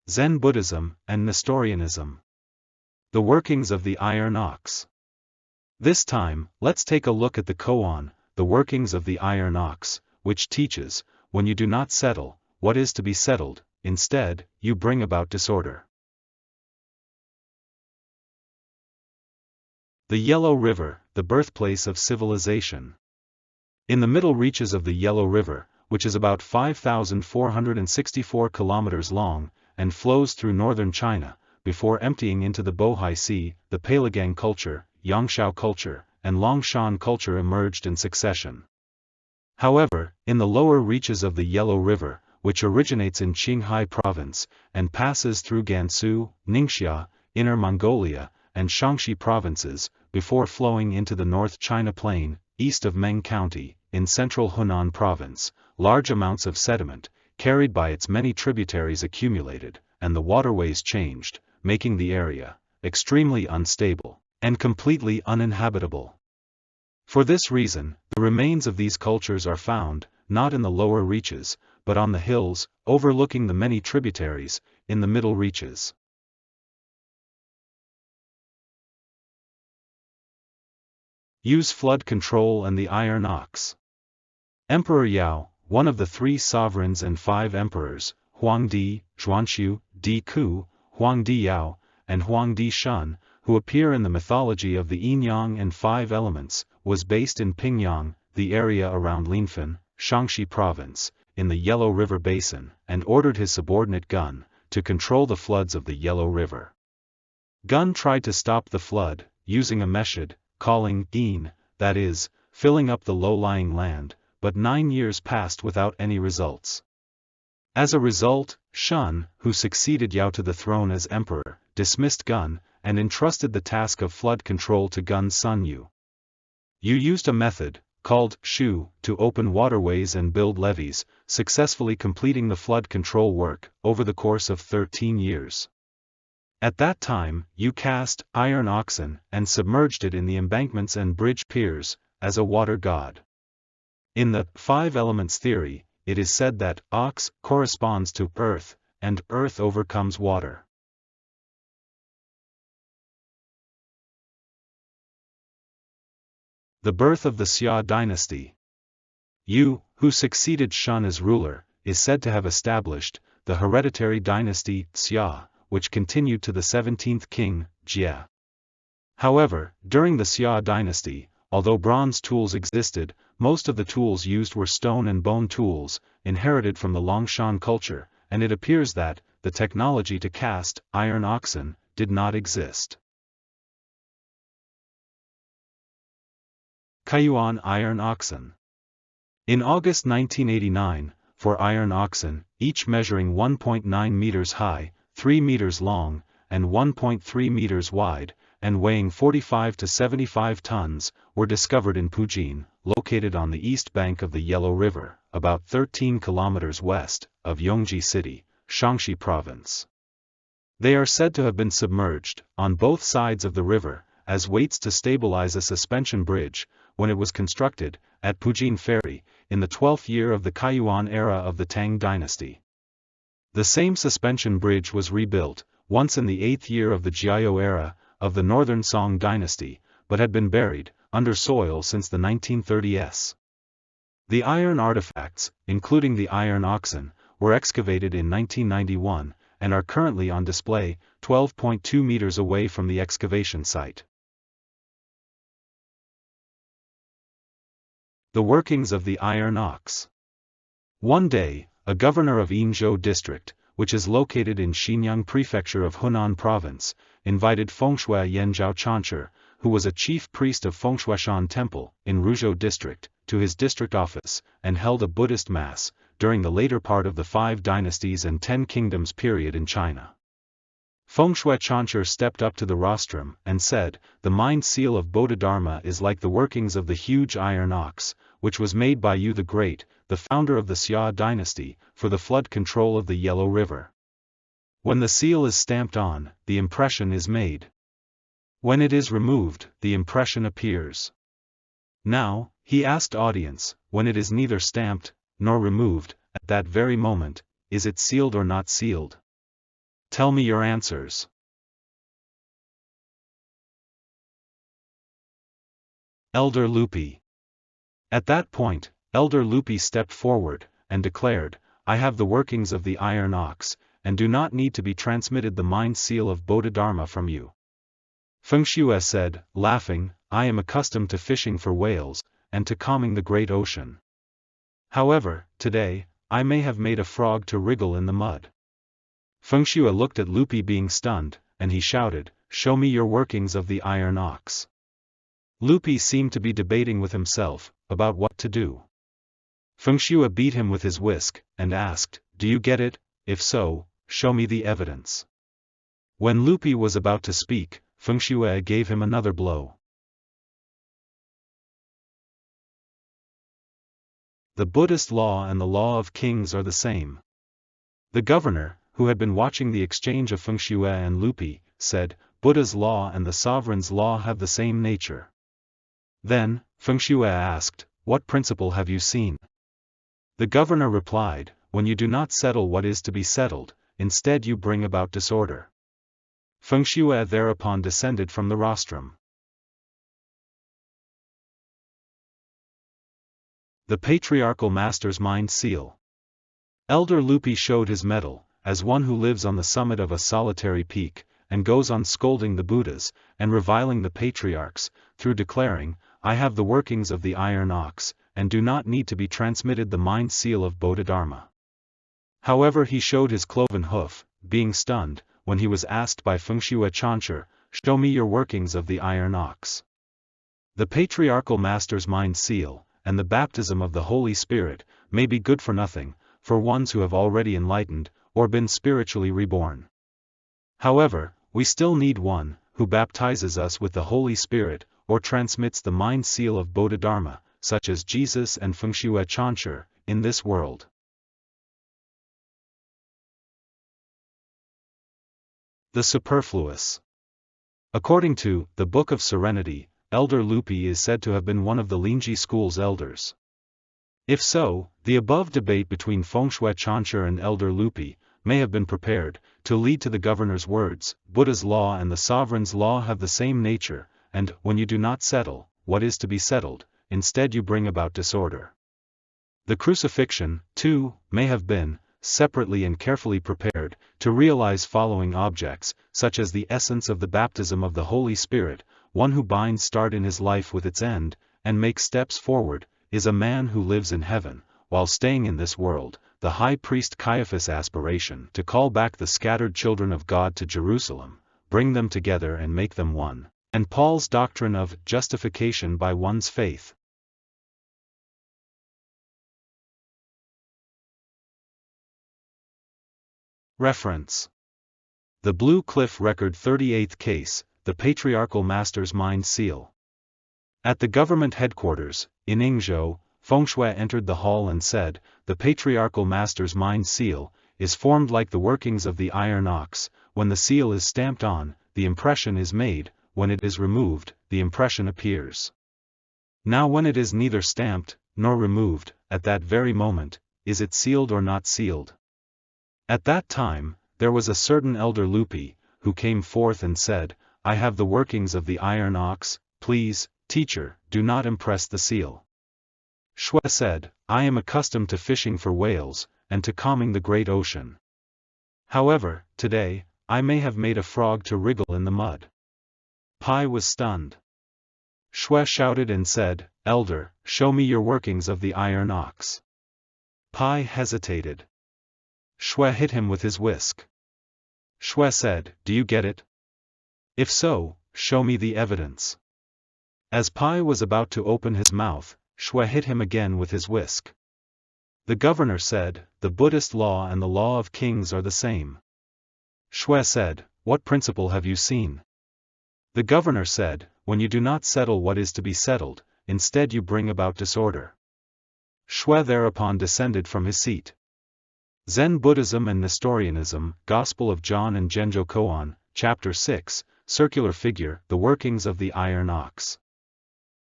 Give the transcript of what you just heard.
Zen Buddhism and Nestorianism. The workings of the iron ox. This time, let's take a look at the koan, the workings of the iron ox, which teaches, when you do not settle what is to be settled, instead, you bring about disorder. The Yellow River, the birthplace of civilization. In the middle reaches of the Yellow River, which is about 5,464 kilometers long, and flows through northern China, before emptying into the Bohai Sea, the Palagang culture, Yangshao culture, and Longshan culture emerged in succession. However, in the lower reaches of the Yellow River, which originates in Qinghai province, and passes through Gansu, Ningxia, Inner Mongolia, and Shaanxi provinces, before flowing into the North China Plain, east of Meng County, in central Hunan province, large amounts of sediment, carried by its many tributaries accumulated, and the waterways changed, making the area extremely unstable, and completely uninhabitable. For this reason, the remains of these cultures are found, not in the lower reaches, but on the hills, overlooking the many tributaries, in the middle reaches. Use flood control and the iron ox. Emperor Yao, one of the 3 sovereigns and 5 emperors, Huangdi, Zhuanqiu, Di Ku, Huangdi Yao, and Huangdi Shun, who appear in the mythology of the Yin-Yang and 5 elements, was based in Pingyang, the area around Linfen, Shaanxi province, in the Yellow River basin, and ordered his subordinate Gun to control the floods of the Yellow River. Gun tried to stop the flood, using a method, calling Yin, that is, filling up the low-lying land, but 9 years passed without any results. As a result, Shun, who succeeded Yao to the throne as emperor, dismissed Gun, and entrusted the task of flood control to Gun's son Yu. Yu used a method, called Shu, to open waterways and build levees, successfully completing the flood control work, over the course of 13 years. At that time, Yu cast iron oxen and submerged it in the embankments and bridge piers, as a water god. In the 5 elements theory, it is said that ox corresponds to earth, and earth overcomes water. The birth of the Xia dynasty. Yu, who succeeded Shun as ruler, is said to have established the hereditary dynasty Xia, which continued to the 17th king, Jia. However, during the Xia dynasty, although bronze tools existed, most of the tools used were stone and bone tools, inherited from the Longshan culture, and it appears that the technology to cast iron oxen did not exist. Kaiyuan iron oxen. In August 1989, for iron oxen, each measuring 1.9 meters high, 3 meters long, and 1.3 meters wide, and weighing 45 to 75 tons, were discovered in Pujin, located on the east bank of the Yellow River, about 13 kilometers west of Yongji City, Shaanxi province. They are said to have been submerged, on both sides of the river, as weights to stabilize a suspension bridge, when it was constructed, at Pujin Ferry, in the 12th year of the Kaiyuan era of the Tang dynasty. The same suspension bridge was rebuilt, once in the 8th year of the Jiao era, of the Northern Song dynasty, but had been buried, under soil since the 1930s. The iron artifacts, including the iron oxen, were excavated in 1991, and are currently on display, 12.2 meters away from the excavation site. The workings of the iron ox. One day, a governor of Yinzhou district, which is located in Xinyang prefecture of Hunan province, invited Fengshui Yanzhao Chancher, who was a chief priest of Fengshuishan temple, in Ruzhou district, to his district office, and held a Buddhist mass, during the later part of the 5 dynasties and 10 kingdoms period in China. Fengshui Chancher stepped up to the rostrum, and said, "The mind seal of Bodhidharma is like the workings of the huge iron ox, which was made by you the Great, the founder of the Xia dynasty, for the flood control of the Yellow River. When the seal is stamped on, the impression is made. When it is removed, the impression appears. Now," he asked audience, "when it is neither stamped, nor removed, at that very moment, is it sealed or not sealed?" Tell me your answers. Elder Lupi. At that point, Elder Lupi stepped forward, and declared, I have the workings of the iron ox, and do not need to be transmitted the mind seal of Bodhidharma from you. Feng Shui said, laughing, I am accustomed to fishing for whales, and to calming the great ocean. However, today, I may have made a frog to wriggle in the mud. Feng Shui looked at Lupi being stunned, and he shouted, Show me your workings of the iron ox. Lupi seemed to be debating with himself, about what to do. Feng Shui beat him with his whisk, and asked, Do you get it? If so, show me the evidence. When Lupi was about to speak, Feng Shui gave him another blow. The Buddhist law and the law of kings are the same. The governor, who had been watching the exchange of Feng Shui and Lupi, said, Buddha's law and the sovereign's law have the same nature. Then, Feng Shui asked, What principle have you seen? The governor replied, When you do not settle what is to be settled, instead you bring about disorder. Feng Shui thereupon descended from the rostrum. The Patriarchal Master's Mind Seal. Elder Lupi showed his mettle, as one who lives on the summit of a solitary peak, and goes on scolding the Buddhas, and reviling the patriarchs, through declaring, I have the workings of the iron ox, and do not need to be transmitted the mind seal of Bodhidharma. However, he showed his cloven hoof, being stunned, when he was asked by Feng Shui Chancher, Show me your workings of the iron ox. The Patriarchal Master's Mind Seal, and the baptism of the Holy Spirit, may be good for nothing, for ones who have already enlightened, or been spiritually reborn. However, we still need one, who baptizes us with the Holy Spirit, or transmits the mind seal of Bodhidharma, such as Jesus and Feng Shui Chancher, in this world. The superfluous. According to the Book of Serenity, Elder Lupi is said to have been one of the Lingji school's elders. If so, the above debate between Feng Shui Chancher and Elder Lupi may have been prepared to lead to the governor's words, Buddha's law and the sovereign's law have the same nature, and when you do not settle what is to be settled, instead you bring about disorder. The crucifixion, too, may have been, separately and carefully prepared, to realize following objects, such as the essence of the baptism of the Holy Spirit. One who binds start in his life with its end, and makes steps forward, is a man who lives in heaven, while staying in this world. The high priest Caiaphas' aspiration to call back the scattered children of God to Jerusalem, bring them together and make them one, and Paul's doctrine of justification by one's faith. Reference: The Blue Cliff Record 38th Case, the Patriarchal Master's Mind Seal. At the government headquarters, in Yingzhou, Feng Shui entered the hall and said, The Patriarchal Master's Mind Seal is formed like the workings of the iron ox. When the seal is stamped on, the impression is made. When it is removed, the impression appears. Now when it is neither stamped, nor removed, at that very moment, is it sealed or not sealed? At that time, there was a certain Elder Lupi, who came forth and said, I have the workings of the iron ox, please, teacher, do not impress the seal. Shui said, I am accustomed to fishing for whales, and to calming the great ocean. However, today, I may have made a frog to wriggle in the mud. Pai was stunned. Shui shouted and said, Elder, show me your workings of the iron ox. Pai hesitated. Shui hit him with his whisk. Shui said, Do you get it? If so, show me the evidence. As Pai was about to open his mouth, Shui hit him again with his whisk. The governor said, The Buddhist law and the law of kings are the same. Shui said, What principle have you seen? The governor said, When you do not settle what is to be settled, instead you bring about disorder. Shui thereupon descended from his seat. Zen Buddhism and Nestorianism, Gospel of John and Genjo Koan, Chapter 6, Circular Figure, The Workings of the Iron Ox.